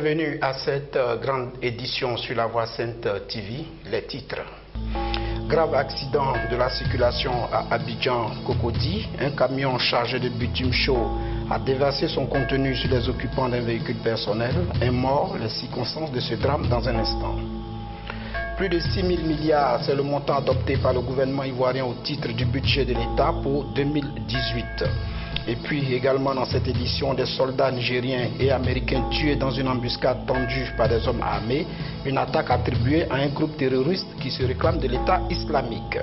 Bienvenue à cette grande édition sur la Voix Sainte TV. Les titres. Grave accident de la circulation à Abidjan-Cocody. Un camion chargé de bitume chaud a déversé son contenu sur les occupants d'un véhicule personnel. Un mort, les circonstances de ce drame dans un instant. Plus de 6 000 milliards, c'est le montant adopté par le gouvernement ivoirien au titre du budget de l'État pour 2018. Et puis également dans cette édition, des soldats nigériens et américains tués dans une embuscade tendue par des hommes armés, une attaque attribuée à un groupe terroriste qui se réclame de l'État islamique.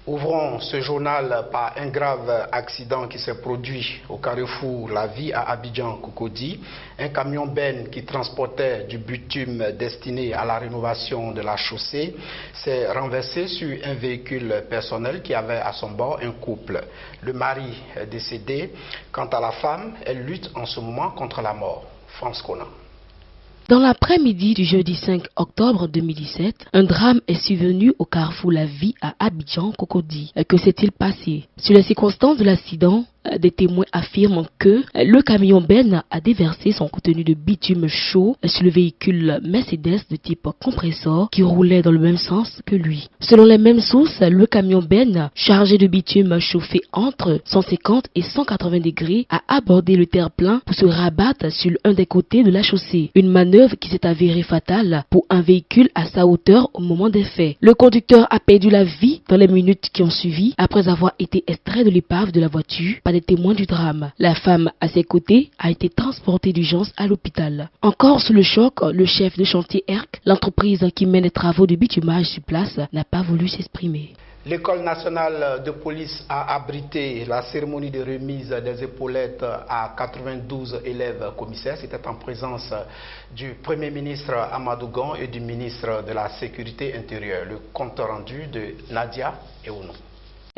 Ouvrons ce journal par un grave accident qui s'est produit au carrefour La Vie à Abidjan-Cocody. Un camion benne qui transportait du bitume destiné à la rénovation de la chaussée s'est renversé sur un véhicule personnel qui avait à son bord un couple. Le mari est décédé. Quant à la femme, elle lutte en ce moment contre la mort. France Conan. Dans l'après-midi du jeudi 5 octobre 2017, un drame est survenu au carrefour La Vie à Abidjan-Cocody. Que s'est-il passé? Sur les circonstances de l'accident, des témoins affirment que le camion benne a déversé son contenu de bitume chaud sur le véhicule Mercedes de type compresseur qui roulait dans le même sens que lui. Selon les mêmes sources, le camion benne chargé de bitume chauffé entre 150 et 180 degrés a abordé le terre-plein pour se rabattre sur un des côtés de la chaussée. Une manœuvre qui s'est avérée fatale pour un véhicule à sa hauteur au moment des faits. Le conducteur a perdu la vie dans les minutes qui ont suivi après avoir été extrait de l'épave de la voiture par des témoins du drame. La femme à ses côtés a été transportée d'urgence à l'hôpital. Encore sous le choc, le chef de chantier ERC, l'entreprise qui mène les travaux de bitumage sur place, n'a pas voulu s'exprimer. L'École nationale de police a abrité la cérémonie de remise des épaulettes à 92 élèves commissaires. C'était en présence du Premier ministre Amadou Gon et du ministre de la Sécurité intérieure. Le compte rendu de Nadia Eounou.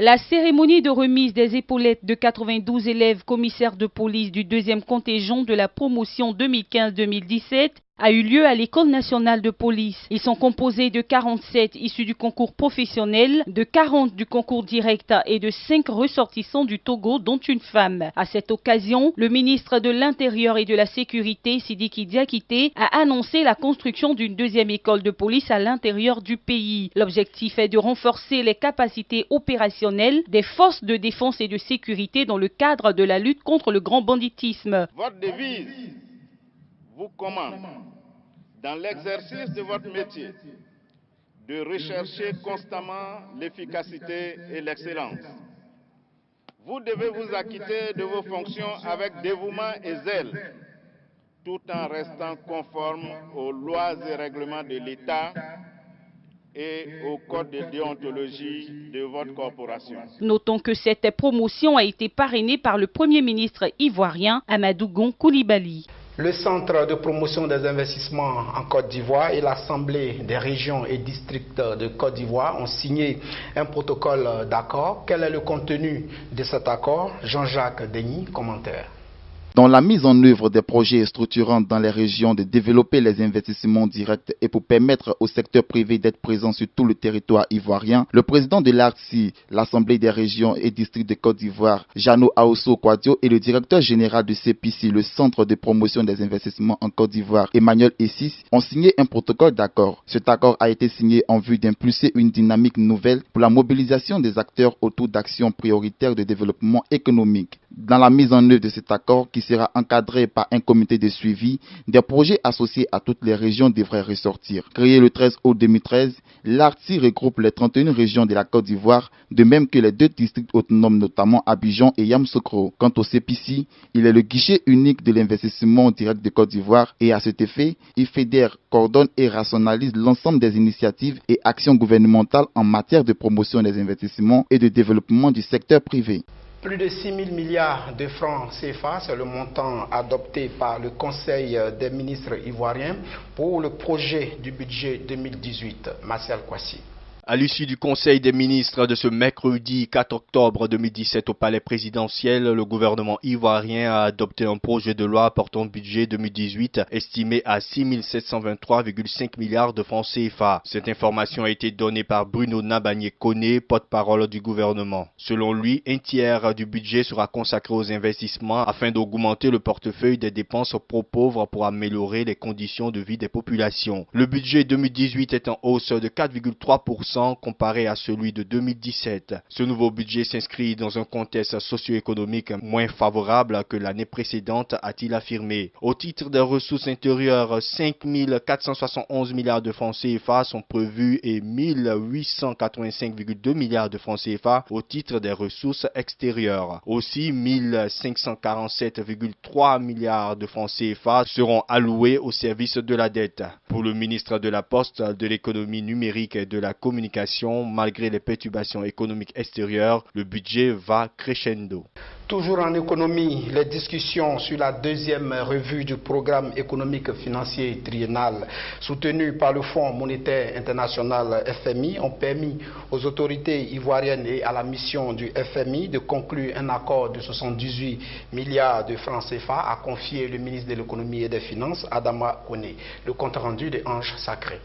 La cérémonie de remise des épaulettes de 92 élèves commissaires de police du deuxième contingent de la promotion 2015-2017 a eu lieu à l'École nationale de police. Ils sont composés de 47 issus du concours professionnel, de 40 du concours direct et de 5 ressortissants du Togo, dont une femme. À cette occasion, le ministre de l'Intérieur et de la Sécurité, Sidiki Diakité, a annoncé la construction d'une deuxième école de police à l'intérieur du pays. L'objectif est de renforcer les capacités opérationnelles des forces de défense et de sécurité dans le cadre de la lutte contre le grand banditisme. Votre devise vous commande, dans l'exercice de votre métier, de rechercher constamment l'efficacité et l'excellence. Vous devez vous acquitter de vos fonctions avec dévouement et zèle, tout en restant conforme aux lois et règlements de l'État et au code de déontologie de votre corporation. Notons que cette promotion a été parrainée par le Premier ministre ivoirien Amadou Gon Coulibaly. Le Centre de promotion des investissements en Côte d'Ivoire et l'Assemblée des régions et districts de Côte d'Ivoire ont signé un protocole d'accord. Quel est le contenu de cet accord? Jean-Jacques Denis, commentaire. Dans la mise en œuvre des projets structurants dans les régions, de développer les investissements directs et pour permettre au secteur privé d'être présent sur tout le territoire ivoirien, le président de l'ARTSI, l'Assemblée des régions et districts de Côte d'Ivoire, Jano Aosso Kouadio, et le directeur général du CPC, le Centre de promotion des investissements en Côte d'Ivoire, Emmanuel Essis, ont signé un protocole d'accord. Cet accord a été signé en vue d'impulser une dynamique nouvelle pour la mobilisation des acteurs autour d'actions prioritaires de développement économique. Dans la mise en œuvre de cet accord, qui sera encadré par un comité de suivi, des projets associés à toutes les régions devraient ressortir. Créé le 13 août 2013, l'ARTSI regroupe les 31 régions de la Côte d'Ivoire, de même que les 2 districts autonomes, notamment Abidjan et Yamoussoukro. Quant au CPC, il est le guichet unique de l'investissement direct de Côte d'Ivoire et à cet effet, il fédère, coordonne et rationalise l'ensemble des initiatives et actions gouvernementales en matière de promotion des investissements et de développement du secteur privé. Plus de 6 000 milliards de francs CFA, c'est le montant adopté par le Conseil des ministres ivoiriens pour le projet du budget 2018. Martial Kwasi. À l'issue du Conseil des ministres de ce mercredi 4 octobre 2017 au Palais présidentiel, le gouvernement ivoirien a adopté un projet de loi portant budget 2018 estimé à 6 723,5 milliards de francs CFA. Cette information a été donnée par Bruno Nabagné-Koné, porte-parole du gouvernement. Selon lui, un tiers du budget sera consacré aux investissements afin d'augmenter le portefeuille des dépenses pro pauvres pour améliorer les conditions de vie des populations. Le budget 2018 est en hausse de 4,3% comparé à celui de 2017. Ce nouveau budget s'inscrit dans un contexte socio-économique moins favorable que l'année précédente, a-t-il affirmé. Au titre des ressources intérieures, 5 471 milliards de francs CFA sont prévus et 1885,2 milliards de francs CFA au titre des ressources extérieures. Aussi, 1547,3 milliards de francs CFA seront alloués au service de la dette. Pour le ministre de la Poste, de l'économie numérique et de la communication, malgré les perturbations économiques extérieures, le budget va crescendo. Toujours en économie, les discussions sur la deuxième revue du programme économique financier triennal soutenu par le Fonds monétaire international FMI ont permis aux autorités ivoiriennes et à la mission du FMI de conclure un accord de 78 milliards de francs CFA, a confié le ministre de l'économie et des finances, Adama Koné. Le compte rendu de Ange Sacré.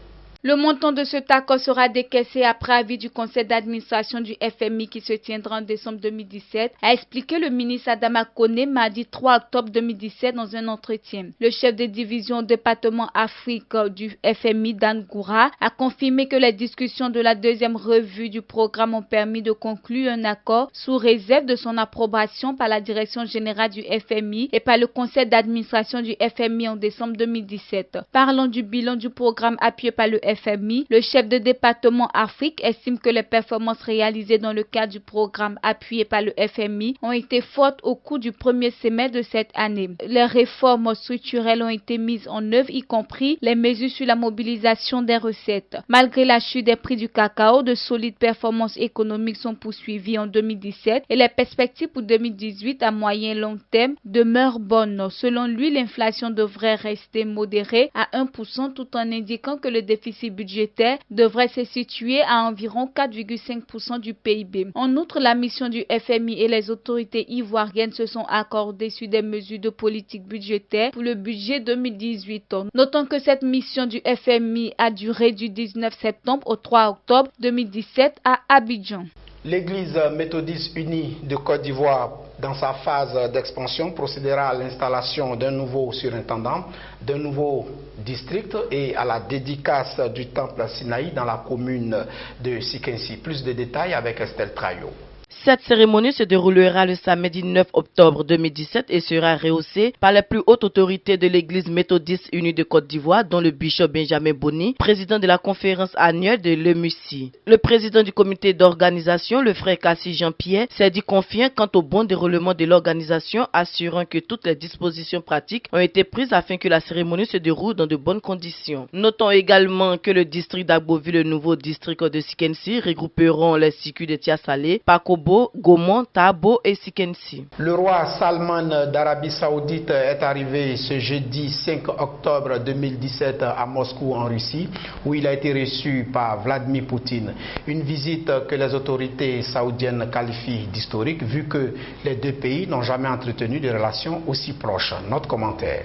Le montant de cet accord sera décaissé après avis du conseil d'administration du FMI qui se tiendra en décembre 2017, a expliqué le ministre Adama Koné mardi 3 octobre 2017 dans un entretien. Le chef de division au département Afrique du FMI, Dan Goura, a confirmé que les discussions de la deuxième revue du programme ont permis de conclure un accord sous réserve de son approbation par la direction générale du FMI et par le conseil d'administration du FMI en décembre 2017. Parlant du bilan du programme appuyé par le FMI, le chef de département Afrique estime que les performances réalisées dans le cadre du programme appuyé par le FMI ont été fortes au cours du premier semestre de cette année. Les réformes structurelles ont été mises en œuvre, y compris les mesures sur la mobilisation des recettes. Malgré la chute des prix du cacao, de solides performances économiques sont poursuivies en 2017 et les perspectives pour 2018 à moyen et long terme demeurent bonnes. Selon lui, l'inflation devrait rester modérée à 1% tout en indiquant que le déficit budgétaire devrait se situer à environ 4,5% du PIB. En outre, la mission du FMI et les autorités ivoiriennes se sont accordées sur des mesures de politique budgétaire pour le budget 2018. Notons que cette mission du FMI a duré du 19 septembre au 3 octobre 2017 à Abidjan. L'Église méthodiste unie de Côte d'Ivoire, dans sa phase d'expansion, procédera à l'installation d'un nouveau surintendant, d'un nouveau district et à la dédicace du temple Sinaï dans la commune de Sikensi. Plus de détails avec Estelle Trayo. Cette cérémonie se déroulera le samedi 9 octobre 2017 et sera rehaussée par les plus hautes autorités de l'Église méthodiste unie de Côte d'Ivoire, dont le bishop Benjamin Boni, président de la conférence annuelle de l'EMUCI. Le président du comité d'organisation, le frère Cassie Jean-Pierre, s'est dit confiant quant au bon déroulement de l'organisation, assurant que toutes les dispositions pratiques ont été prises afin que la cérémonie se déroule dans de bonnes conditions. Notons également que le district d'Agbovi, le nouveau district de Sikensi, regrouperont les circuits de Tia-Salé, Pakobo, Gaumont, Tabo et Sikensi. Le roi Salman d'Arabie Saoudite est arrivé ce jeudi 5 octobre 2017 à Moscou en Russie, où il a été reçu par Vladimir Poutine. Une visite que les autorités saoudiennes qualifient d'historique, vu que les deux pays n'ont jamais entretenu de relations aussi proches. Notre commentaire.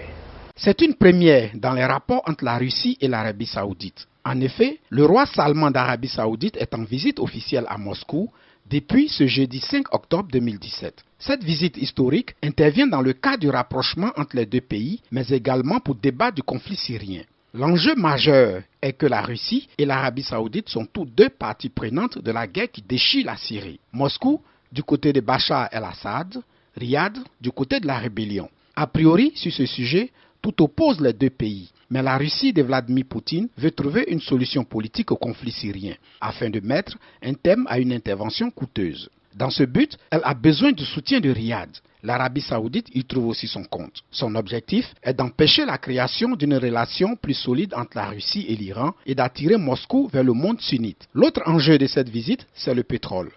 C'est une première dans les rapports entre la Russie et l'Arabie Saoudite. En effet, le roi Salman d'Arabie Saoudite est en visite officielle à Moscou depuis ce jeudi 5 octobre 2017. Cette visite historique intervient dans le cadre du rapprochement entre les deux pays, mais également pour débattre du conflit syrien. L'enjeu majeur est que la Russie et l'Arabie Saoudite sont tous deux parties prenantes de la guerre qui déchire la Syrie. Moscou, du côté de Bachar el-Assad, Riyad, du côté de la rébellion. A priori, sur ce sujet, tout oppose les deux pays. Mais la Russie de Vladimir Poutine veut trouver une solution politique au conflit syrien, afin de mettre un terme à une intervention coûteuse. Dans ce but, elle a besoin du soutien de Riyad. L'Arabie Saoudite y trouve aussi son compte. Son objectif est d'empêcher la création d'une relation plus solide entre la Russie et l'Iran et d'attirer Moscou vers le monde sunnite. L'autre enjeu de cette visite, c'est le pétrole.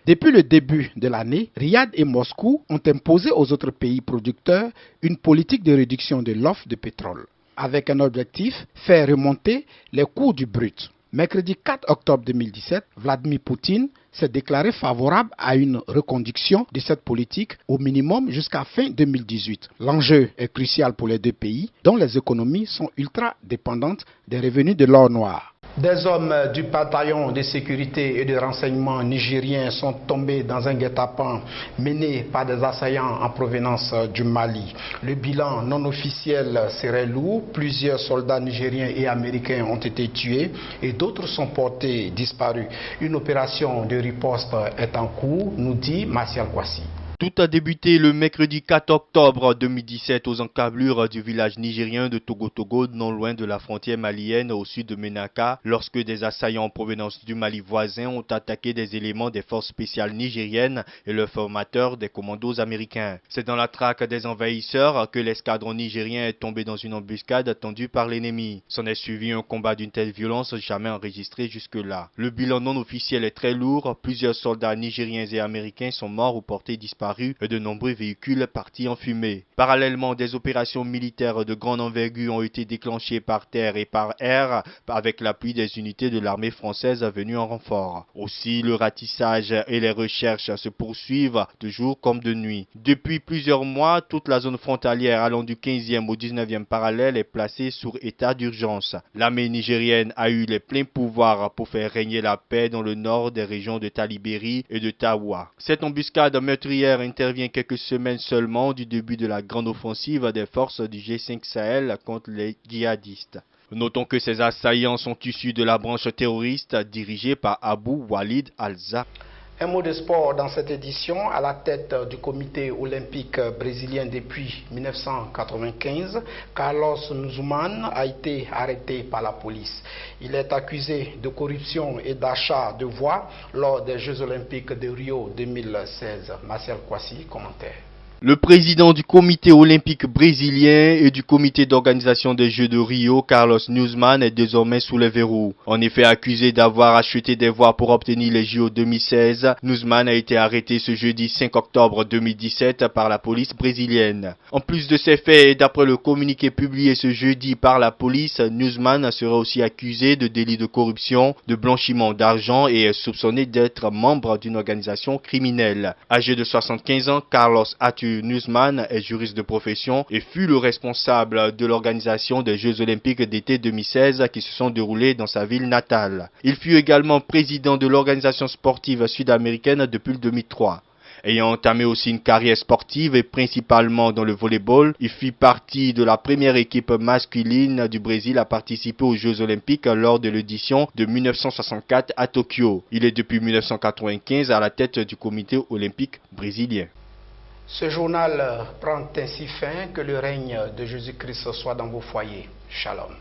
Depuis le début de l'année, Riyad et Moscou ont imposé aux autres pays producteurs une politique de réduction de l'offre de pétrole, avec un objectif, faire remonter les cours du brut. Mercredi 4 octobre 2017, Vladimir Poutine s'est déclaré favorable à une reconduction de cette politique au minimum jusqu'à fin 2018. L'enjeu est crucial pour les deux pays dont les économies sont ultra dépendantes des revenus de l'or noir. Des hommes du bataillon de sécurité et de renseignement nigérien sont tombés dans un guet-apens mené par des assaillants en provenance du Mali. Le bilan non officiel serait lourd. Plusieurs soldats nigériens et américains ont été tués et d'autres sont portés disparus. Une opération de riposte est en cours, nous dit Martial Kwasi. Tout a débuté le mercredi 4 octobre 2017 aux encablures du village nigérien de Togo, non loin de la frontière malienne au sud de Menaka, lorsque des assaillants en provenance du Mali voisin ont attaqué des éléments des forces spéciales nigériennes et le formateur des commandos américains. C'est dans la traque des envahisseurs que l'escadron nigérien est tombé dans une embuscade tendue par l'ennemi. S'en est suivi un combat d'une telle violence jamais enregistré jusque-là. Le bilan non officiel est très lourd, plusieurs soldats nigériens et américains sont morts ou portés disparus et de nombreux véhicules partis en fumée. Parallèlement, des opérations militaires de grande envergure ont été déclenchées par terre et par air avec l'appui des unités de l'armée française venues en renfort. Aussi, le ratissage et les recherches se poursuivent de jour comme de nuit. Depuis plusieurs mois, toute la zone frontalière allant du 15e au 19e parallèle est placée sous état d'urgence. L'armée nigérienne a eu les pleins pouvoirs pour faire régner la paix dans le nord des régions de Talibéri et de Tawa. Cette embuscade meurtrière intervient quelques semaines seulement du début de la grande offensive des forces du G5 Sahel contre les djihadistes. Notons que ces assaillants sont issus de la branche terroriste dirigée par Abu Walid al-Zaq. Un mot de sport dans cette édition. À la tête du comité olympique brésilien depuis 1995, Carlos Nuzman a été arrêté par la police. Il est accusé de corruption et d'achat de voix lors des Jeux olympiques de Rio 2016. Martial Kwasi, commentaire. Le président du comité olympique brésilien et du comité d'organisation des Jeux de Rio, Carlos Nuzman, est désormais sous les verrous. En effet, accusé d'avoir acheté des voix pour obtenir les JO 2016, Nuzman a été arrêté ce jeudi 5 octobre 2017 par la police brésilienne. En plus de ces faits, et d'après le communiqué publié ce jeudi par la police, Nuzman serait aussi accusé de délits de corruption, de blanchiment d'argent et est soupçonné d'être membre d'une organisation criminelle. Âgé de 75 ans, Carlos Nuzman est juriste de profession et fut le responsable de l'organisation des Jeux olympiques d'été 2016 qui se sont déroulés dans sa ville natale. Il fut également président de l'organisation sportive sud-américaine depuis le 2003. Ayant entamé aussi une carrière sportive et principalement dans le volleyball, il fit partie de la première équipe masculine du Brésil à participer aux Jeux olympiques lors de l'édition de 1964 à Tokyo. Il est depuis 1995 à la tête du comité olympique brésilien. Ce journal prend ainsi fin. Que le règne de Jésus-Christ soit dans vos foyers. Shalom.